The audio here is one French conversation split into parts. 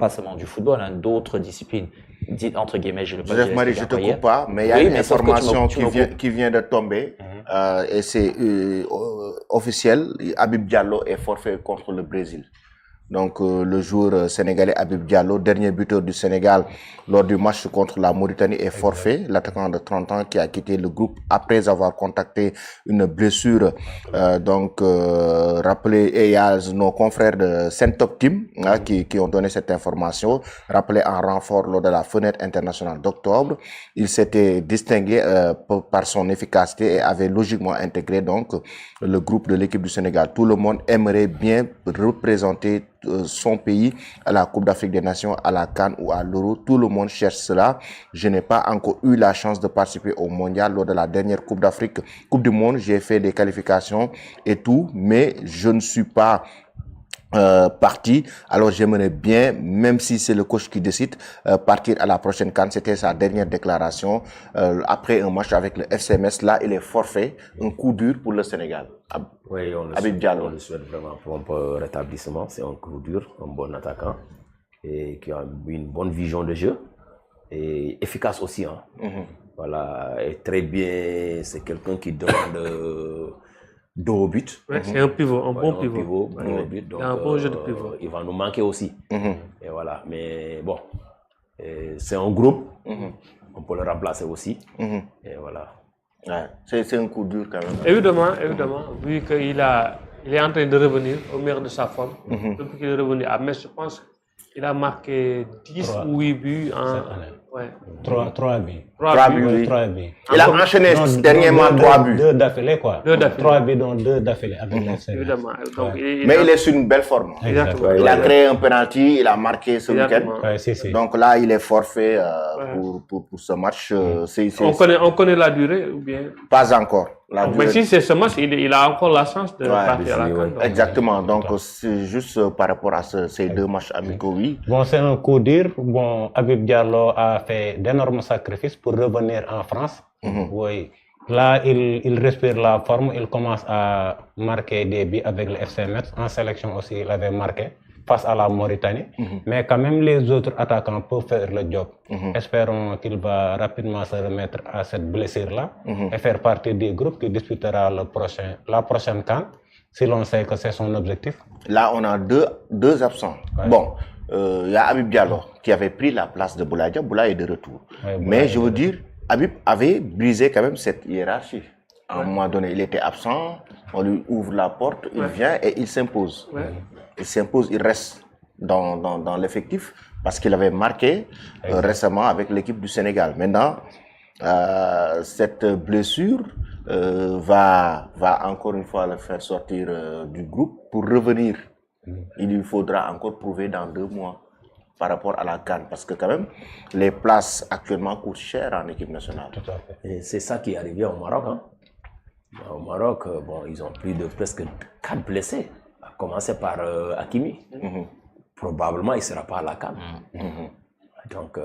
pas seulement du football, hein, d'autres disciplines. Dites entre guillemets, je le peux dire. Marie, je te coupe pas, mais il y a une information qui vient de tomber et c'est officiel. Habib Diallo est forfait contre le Brésil. Donc le joueur sénégalais Habib Diallo, dernier buteur du Sénégal lors du match contre la Mauritanie, est forfait. L'attaquant de 30 ans qui a quitté le groupe après avoir contacté une blessure. Rappelez, et il y a nos confrères de Saint-Top Team qui ont donné cette information, rappelé en renfort lors de la fenêtre internationale d'octobre. Il s'était distingué par son efficacité et avait logiquement intégré donc le groupe de l'équipe du Sénégal. Tout le monde aimerait bien représenter son pays à la Coupe d'Afrique des Nations, à la CAN ou à l'Euro. Tout le monde cherche cela. Je n'ai pas encore eu la chance de participer au mondial lors de la dernière Coupe d'Afrique, Coupe du Monde. J'ai fait des qualifications et tout, mais je ne suis pas parti. Alors j'aimerais bien, même si c'est le coach qui décide, partir à la prochaine CAN. C'était sa dernière déclaration après un match avec le FCMS. Là, il est forfait, un coup dur pour le Sénégal. Oui, on le souhaite vraiment pour un rétablissement. C'est un coup dur, un bon attaquant et qui a une bonne vision de jeu et efficace aussi. Hein. Voilà, et très bien. C'est quelqu'un qui demande dos au but. Ouais, c'est un pivot, un bon pivot. Dos au but. Donc, un bon jeu de pivot. Il va nous manquer aussi. Et voilà, mais bon, c'est un groupe. On peut le remplacer aussi. Et voilà. Ouais, c'est un coup dur quand même. Évidemment, vu qu'il est en train de revenir au meilleur de sa forme. Depuis qu'il est revenu à Metz, je pense qu'il a marqué 10 ou 8 buts en... Ouais. 3 buts. 3 buts. Il a enchaîné dernièrement 3 buts. 2 d'affilée, quoi. 2 d'affilée. 3 buts, donc 2 d'affilée avec l'FCMS. Évidemment. Donc, mais il est sur une belle forme. Exactement. Il a créé un penalty, il a marqué ce week-end. Donc là, il est forfait pour ce match. On connaît la durée ou bien? Pas encore. Mais si c'est ce match, il a encore la chance de partir à la CAN. Exactement. Donc c'est juste par rapport à ces 2 matchs amicaux, oui. Bon, c'est un coup dur. Bon, Habib Diallo a fait d'énormes sacrifices pour revenir en France. Oui. Là, il respire la forme. Il commence à marquer des buts avec le FCMS. En sélection aussi, il avait marqué face à la Mauritanie. Mais quand même, les autres attaquants peuvent faire le job. Espérons qu'il va rapidement se remettre à cette blessure-là et faire partie du groupe qui disputera la prochaine CAN, si l'on sait que c'est son objectif. Là, on a deux absents. Ouais. Bon, il y a Habib Diallo qui avait pris la place de Boulaye. Boulaye est de retour. Ouais, mais je veux dire, Habib avait brisé quand même cette hiérarchie. À un moment donné, il était absent, on lui ouvre la porte, il vient et il s'impose. Il s'impose, il reste dans l'effectif parce qu'il avait marqué récemment avec l'équipe du Sénégal. Maintenant, cette blessure va encore une fois le faire sortir du groupe pour revenir. Il lui faudra encore prouver dans 2 mois par rapport à la CAN parce que quand même, les places actuellement coûtent cher en équipe nationale. Tout à fait. Et c'est ça qui est arrivé au Maroc. Hein. Au Maroc, bon, ils ont plus de presque 4 blessés, à commencer par Hakimi. Probablement, il ne sera pas à la CAN. Donc,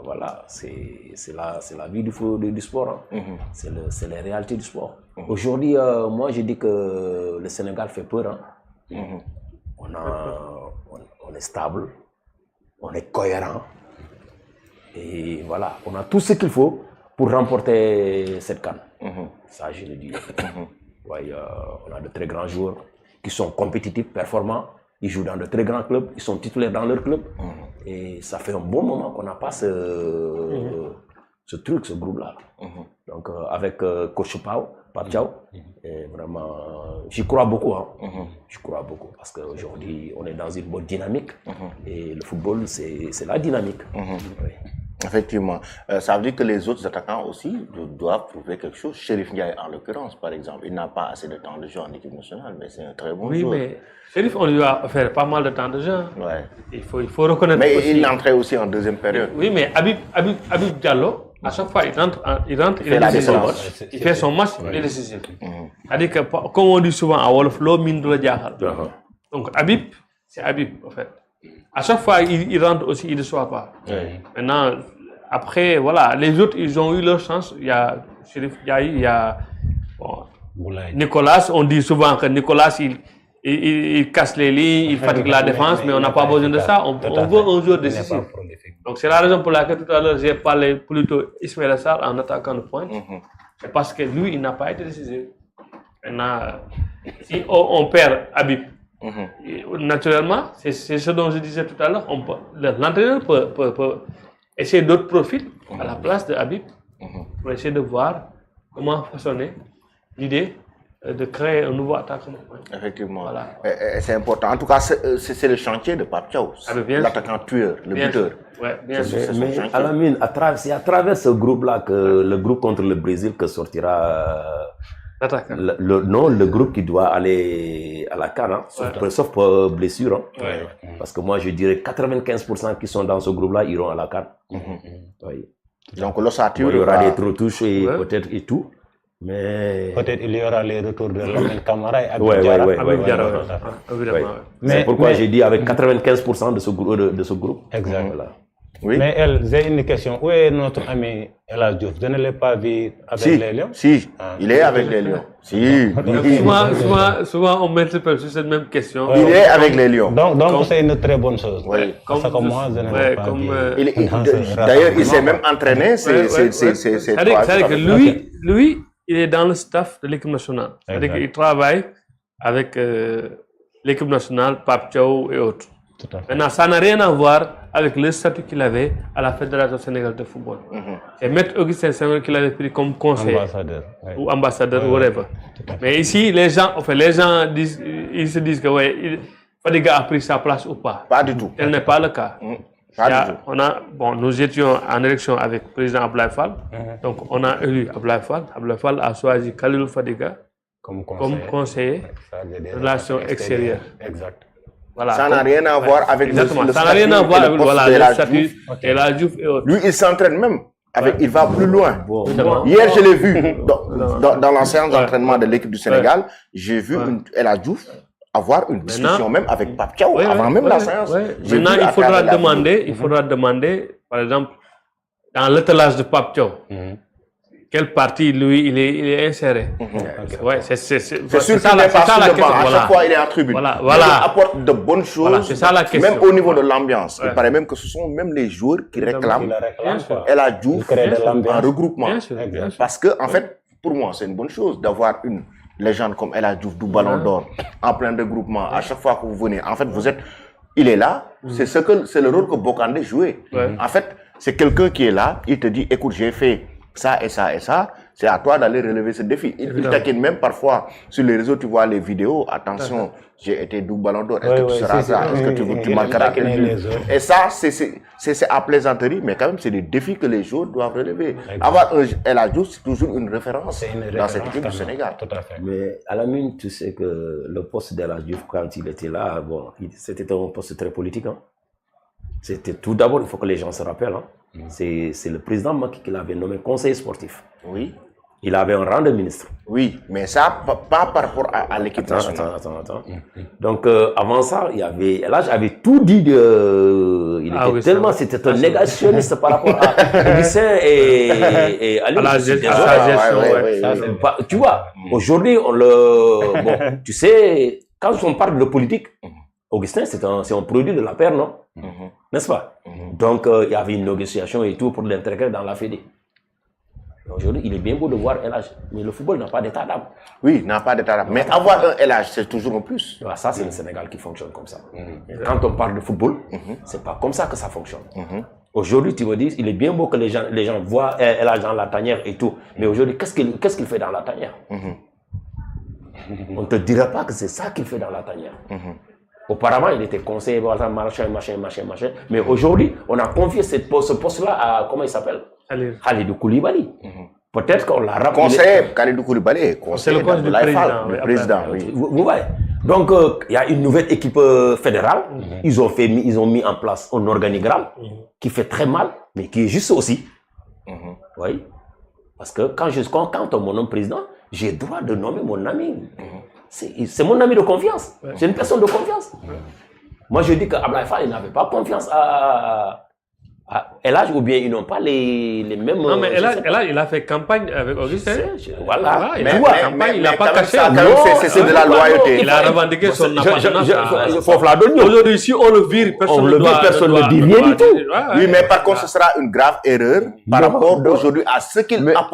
voilà, c'est la vie du sport. Hein. C'est les réalités du sport. Aujourd'hui, moi, je dis que le Sénégal fait peur. Hein. On est stable, on est cohérent. Et voilà, on a tout ce qu'il faut pour remporter cette CAN. Ça, je le dis. Ouais, on a de très grands joueurs qui sont compétitifs, performants. Ils jouent dans de très grands clubs, ils sont titulaires dans leur club. Et ça fait un bon moment qu'on n'a pas ce groupe-là. Donc, avec Coach Pape Thiaw, et vraiment, j'y crois beaucoup. Hein. J'y crois beaucoup parce qu'aujourd'hui, on est dans une bonne dynamique. Et le football, c'est la dynamique. Oui. Effectivement. Ça veut dire que les autres attaquants aussi doivent prouver quelque chose. Chérif Ndiaye, en l'occurrence, par exemple, il n'a pas assez de temps de jeu en équipe nationale, mais c'est un très bon joueur. Oui, mais Chérif, on lui a offert pas mal de temps de jeu. Ouais. Il faut reconnaître. Mais aussi. il entrait aussi en deuxième période. Oui, mais Habib Diallo, à chaque fois, il rentre, il est décisif. Il fait son match, il est décisif. C'est-à-dire que, comme on dit souvent à Wolof, l'eau mine de la diahal. Donc, Habib, c'est Habib, en fait. À chaque fois, il rentre aussi, il ne soit pas. Maintenant, après, voilà, les autres, ils ont eu leur chance. Il y a Chérif Ndiaye, il y a Nicolas. On dit souvent que Nicolas, il casse les lignes, il fatigue la défense, mais on n'a pas besoin de ça. On veut un joueur décisif. Donc c'est la raison pour laquelle tout à l'heure j'ai parlé plutôt Ismaël Sarr en attaquant de pointe. C'est parce que lui, il n'a pas été décisif. Maintenant, si on perd Habib, naturellement, c'est ce dont je disais tout à l'heure, l'entraîneur peut essayer d'autres profils à la place de Habib pour essayer de voir comment façonner l'idée de créer un nouveau attaquant. Effectivement. Voilà. C'est important. En tout cas, c'est le chantier de Pape Thiaw. L'attaquant tueur, le buteur. Ouais, bien sûr. Mais Alamine, c'est à travers ce groupe-là que le groupe contre le Brésil que sortira l'attaquant. Le groupe qui doit aller à la CAN, sauf pour blessure. Parce que moi, je dirais 95% qui sont dans ce groupe-là iront à la CAN. Donc, l'ossature. Il y aura des trous touches et peut-être et tout. Mais... Peut-être il y aura les retours de Lamine Camara et Habib Diarra. C'est pourquoi j'ai dit avec 95% de ce groupe. Exact. Voilà. Oui. Mais j'ai une question. Où est notre ami El Hadj Diouf? Je ne l'ai pas vu avec les Lions. Si, il est avec les Lions. Si. Souvent, on m'interpelle sur cette même question. Il est avec les Lions. Donc c'est une très bonne chose. Oui. Parce que moi, je ne l'ai pas vu. D'ailleurs, il s'est même entraîné. C'est-à-dire que lui, il est dans le staff de l'équipe nationale. C'est-à-dire qu'il travaille avec l'équipe nationale, Pape Thiaw et autres. Maintenant, ça n'a rien à voir avec le statut qu'il avait à la Fédération sénégalaise de football. C'est Maître Augustin Senghor qui l'avait pris comme conseiller ou ambassadeur ou whatever. Mais ici, les gens se disent que Fadiga a pris sa place ou pas. Pas du tout. Tel n'est pas le cas. Nous étions en élection avec le président Abdoulaye Fall. Donc, on a élu Abdoulaye Fall. Abdoulaye Fall a choisi Khalilou Fadiga comme conseiller de relations extérieures. Exact. Voilà. Ça n'a rien à voir avec le statut le statut El Hadj Diouf et autres. Lui, il s'entraîne même. Il va plus loin. Hier, je l'ai vu dans la séance d'entraînement de l'équipe du Sénégal. J'ai vu El Hadj Diouf avoir une discussion même avec Pape Thiaw avant même la séance. Maintenant, il faudra demander, par exemple, dans l'étalage de Pape Thiaw, quelle partie, lui, il est inséré. C'est sûr qu'il n'est pas sur le banc. À chaque fois, il est en tribune. Il apporte de bonnes choses, c'est ça la question. même au niveau de l'ambiance. Il paraît même que ce sont même les joueurs qui réclament El Hadj Diouf en regroupement. Parce que, en fait, pour moi, c'est une bonne chose d'avoir une légende comme El Hadj Diouf du Ballon d'Or en plein regroupement. À chaque fois que vous venez, en fait, il est là. C'est le rôle que Bokandé jouait. En fait, c'est quelqu'un qui est là. Il te dit, écoute, j'ai fait ça et ça et ça, c'est à toi d'aller relever ce défi. Il taquine même parfois sur les réseaux, tu vois les vidéos, attention, j'ai été double Ballon d'Or, est-ce que tu seras ça, est-ce que tu marqueras quel but? Et ça, c'est à plaisanterie, mais quand même, c'est des défis que les joueurs doivent relever. Avoir un El Hadj Diouf, c'est toujours une référence dans cette équipe du Sénégal. Tout à fait. Mais à la mine, tu sais que le poste d'El Hadj Diouf, quand il était là, c'était un poste très politique. C'était tout d'abord, il faut que les gens se rappellent. C'est le président Macky qui l'avait nommé conseiller sportif. Oui. Il avait un rang de ministre. Oui, mais ça, pas par rapport à l'équipe nationale. Attends. Donc, avant ça, là, j'avais tout dit c'était un négationniste par rapport à Augustin et à la gestion. Tu vois, aujourd'hui, tu sais, quand on parle de politique, Augustin, c'est un produit de la paire, non? N'est-ce pas? Donc, il y avait une négociation et tout pour l'intégrer dans la Fédé. Aujourd'hui, il est bien beau de voir El Hadj, mais le football n'a pas d'état d'âme. Oui, il n'a pas d'état d'âme. Mais avoir un El Hadj, c'est toujours un plus. Ça, c'est le Sénégal qui fonctionne comme ça. Quand on parle de football, c'est pas comme ça que ça fonctionne. Aujourd'hui, tu me dis, il est bien beau que les gens voient El Hadj dans la tanière et tout. Mais aujourd'hui, qu'est-ce qu'il fait dans la tanière? On ne te dira pas que c'est ça qu'il fait dans la tanière. Auparavant, il était conseiller, machin. Mais aujourd'hui, on a confié ce poste-là à, comment il s'appelle? Khalidou Koulibaly. Peut-être qu'on l'a rappelé. Conseiller, Khalidou Koulibaly, conseiller c'est le poste du président. Oui. Vous voyez. Donc, il y a une nouvelle équipe fédérale. Ils ont mis en place un organigramme qui fait très mal, mais qui est juste aussi. Oui. Parce que quand on me nomme président, j'ai le droit de nommer mon ami. C'est mon ami de confiance. C'est une personne de confiance. Moi, je dis qu'Abdoulaye Fall n'avait pas confiance à Elhadj ou bien ils n'ont pas les mêmes... Non, mais Elhadj, il a fait campagne avec Augustin. Voilà. Il a fait campagne, il n'a pas caché. C'est de la loyauté. Il a revendiqué son appartenance. Aujourd'hui, si on le vire, personne ne dit rien du tout. Oui, mais par contre, ce sera une grave erreur par rapport aujourd'hui à ce qu'il apporte.